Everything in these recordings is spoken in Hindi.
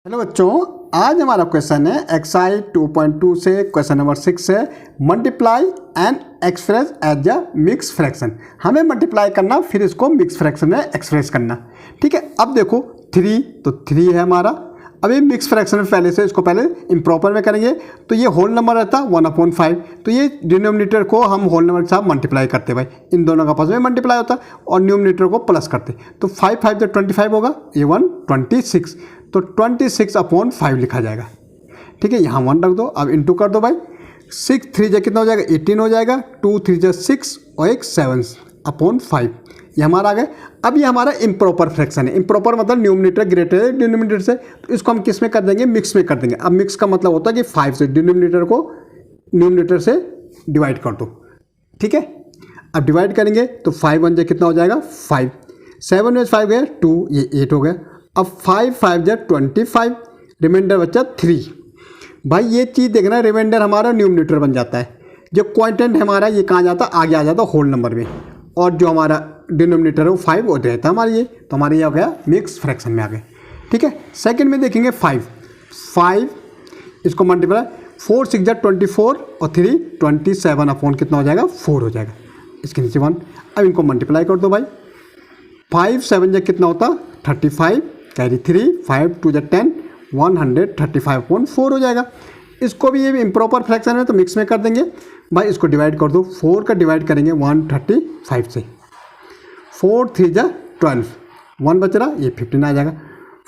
हेलो बच्चों, आज हमारा क्वेश्चन है एक्सरसाइज 2.2 से क्वेश्चन नंबर 6 है multiply and express as a mix fraction. हमें मल्टीप्लाई करना फिर इसको मिक्स फ्रैक्शन में एक्सप्रेस करना। ठीक है, अब देखो 3 तो 3 है हमारा। अभी मिक्स फ्रैक्शन में पहले से इसको पहले इम्प्रॉपर में करेंगे तो ये होल नंबर रहता 1/5। तो ये डिनोमिनेटर को हम होल नंबर के साथ मल्टीप्लाई करते भाई, इन दोनों का आपस में मल्टीप्लाई होता और न्यूमिनेटर को प्लस करते। तो 5 5 जो 25 होगा, ये 1 26, तो 26/5 लिखा जाएगा। ठीक है, यहाँ 1 रख दो। अब इंटू कर दो भाई, 6 3 जा कितना हो जाएगा 18 हो जाएगा, 2 3 जा 6 और एक 7/5 ये हमारा आ गया। अब ये हमारा इम्प्रॉपर फ्रैक्शन है। इम्प्रॉपर मतलब न्यूमिनेटर ग्रेटर है डिनोमिनेटर से, तो इसको हम किस में कर देंगे, मिक्स में कर देंगे। अब मिक्स का मतलब होता है कि 5 से डिनोमिनेटर को न्यूमिनेटर से डिवाइड कर दो। ठीक है, अब डिवाइड करेंगे तो 5 1 जा कितना हो जाएगा 5, 7 में 5 गया 2, ये 8 हो गया। अब 5 5 जा 25, रिमाइंडर बचा 3। भाई ये चीज़ देखना, रिमाइंडर हमारा न्यूमिनेटर बन जाता है। जो क्वांटेंट हमारा ये कहाँ जाता, आगे आ जाता होल नंबर में, और जो हमारा डिनोमिनेटर है वो 5 वो रहता है हमारा ये। तो हमारे ये हो गया मिक्स फ्रैक्शन में आ गए। ठीक है, सेकंड में देखेंगे 5 इसको मल्टीप्लाई 4 6 जा 24 और 3 27 कितना हो जाएगा 4 हो जाएगा। इसके नीचे 1। अब इनको मल्टीप्लाई कर दो भाई, 5 7 जा कितना होता 35, कैरी 3 5 2 जा 10 135/4 हो जाएगा। इसको भी ये इम्प्रॉपर फ्रैक्शन है तो मिक्स में कर देंगे भाई। इसको डिवाइड कर दो, 4 का डिवाइड करेंगे 135 से, 4 3 जा 12, 1 बच रहा ये 15 आ जाएगा,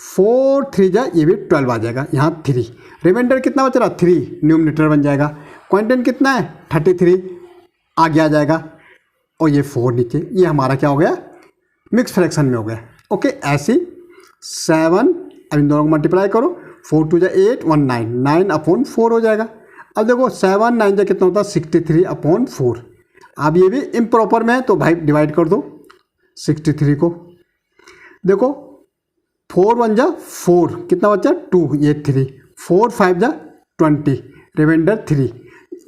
4 3 जा ये भी 12 आ जाएगा। यहाँ 3 रिमाइंडर कितना बच रहा 3 न्यूमिनेटर बन जाएगा। क्वांटेंट कितना है 33 आगे आ जाएगा, और ये 4 नीचे। ये हमारा क्या हो गया मिक्स फ्रैक्शन में हो गया। ओके, ऐसे 7, अब इन दोनों को मल्टीप्लाई करो, 4 2 जा 8 1 9 9/4 हो जाएगा। अब देखो 7 9 जा कितना होता 63/4। अब ये भी इम्प्रॉपर में है तो भाई डिवाइड कर दो 63 को। देखो 4 1 जा 4 कितना बचा 2, ये 3, 4 5 जा 20, रिमाइंडर 3।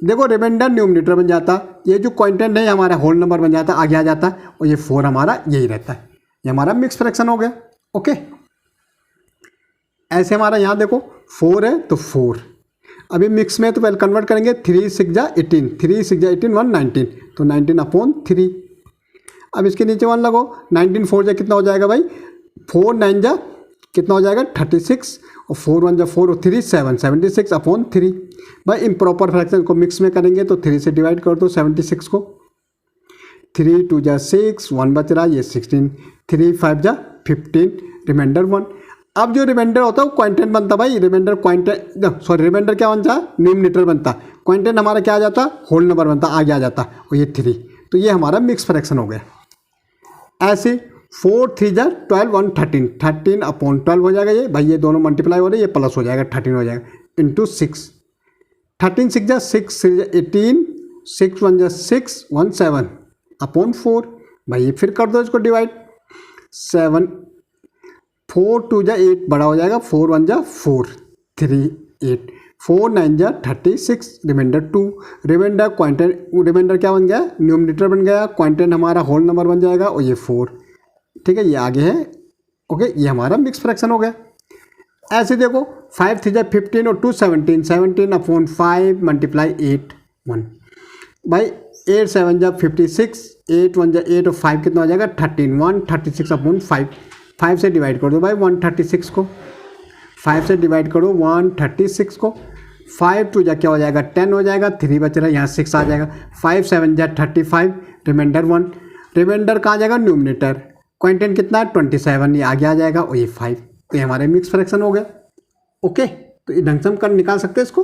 देखो रिमाइंडर न्यूमिनेटर बन जाता, ये जो क्वांटेंट है हमारा होल नंबर बन जाता, आगे आ जाता, और ये 4 हमारा यही रहता है। ये हमारा मिक्स फ्रैक्शन हो गया। ओके, ऐसे हमारा यहाँ देखो 4 है तो 4। अभी मिक्स में तो पहले कन्वर्ट करेंगे, 3 6 जा 18, 3 6 जा 18 119, तो 19/3। अब इसके नीचे 1 लगो, 19 4 जा कितना हो जाएगा भाई 4 9 जा कितना हो जाएगा 36, और 4 1 जा 4 और 3 7 76/3। भाई इम्प्रॉपर फ्रैक्शन को मिक्स में करेंगे तो 3 से डिवाइड कर दो 76 को, 3 2 जा 6 1 बच रहा ये 16, 3 5 जा 15, रिमाइंडर 1। अब जो रिमाइंडर होता है वो क्वांटेंट बनता भाई, रिमाइंडर क्वांटेंट रिमाइंडर क्या बनता न्यूमिनेटर बनता, क्वांटेंट हमारा क्या आ जाता होल नंबर बनता, आगे आ जाता, और ये 3। तो ये हमारा मिक्स फ्रैक्शन हो गया। ऐसे 4 3 जा 12 1 13, 13/12 हो जाएगा ये भाई। ये दोनों मल्टीप्लाई हो रहे, ये प्लस हो जाएगा 13 हो जाएगा, इंटू 6, 13 6 जा 6 3 जा 18, 6 1 जा 6 17/4 भाई। ये फिर कर दो इसको डिवाइड, 7 4 2 जा 8 बड़ा हो जाएगा, 4 1 जा 4 3 8, 4 9 जा 36, रिमाइंडर 2। रिमाइंडर क्वांटेंट रिमाइंडर क्या बन गया न्यूमिनेटर बन गया, क्वांटेंट हमारा होल नंबर बन जाएगा, और ये 4। ठीक है, ये आगे है। ओके, ये हमारा मिक्स फ्रैक्शन हो गया। ऐसे देखो 5 3 जा 15 और 2 17, 17/5 मल्टीप्लाई 8 1 भाई, 8 7 जा 56, 8 1 जा 8 और 5 कितना हो जाएगा 13, 136/5। 5 से डिवाइड कर दो भाई 136 को, 5 से डिवाइड करो 136 को, 5 2 जा क्या हो जाएगा 10 हो जाएगा, 3 बच रहा है यहाँ 6 आ जाएगा, 5 7 जा 35, रिमाइंडर 1। रिमाइंडर कहाँ जाएगा न्यूमिनेटर, क्वांटेंट कितना है 27, ये आगे आ जाएगा, और ये 5। तो ये हमारे मिक्स फ्रैक्शन हो गया। ओके, तो ये ढंग से हम कर निकाल सकते हैं इसको।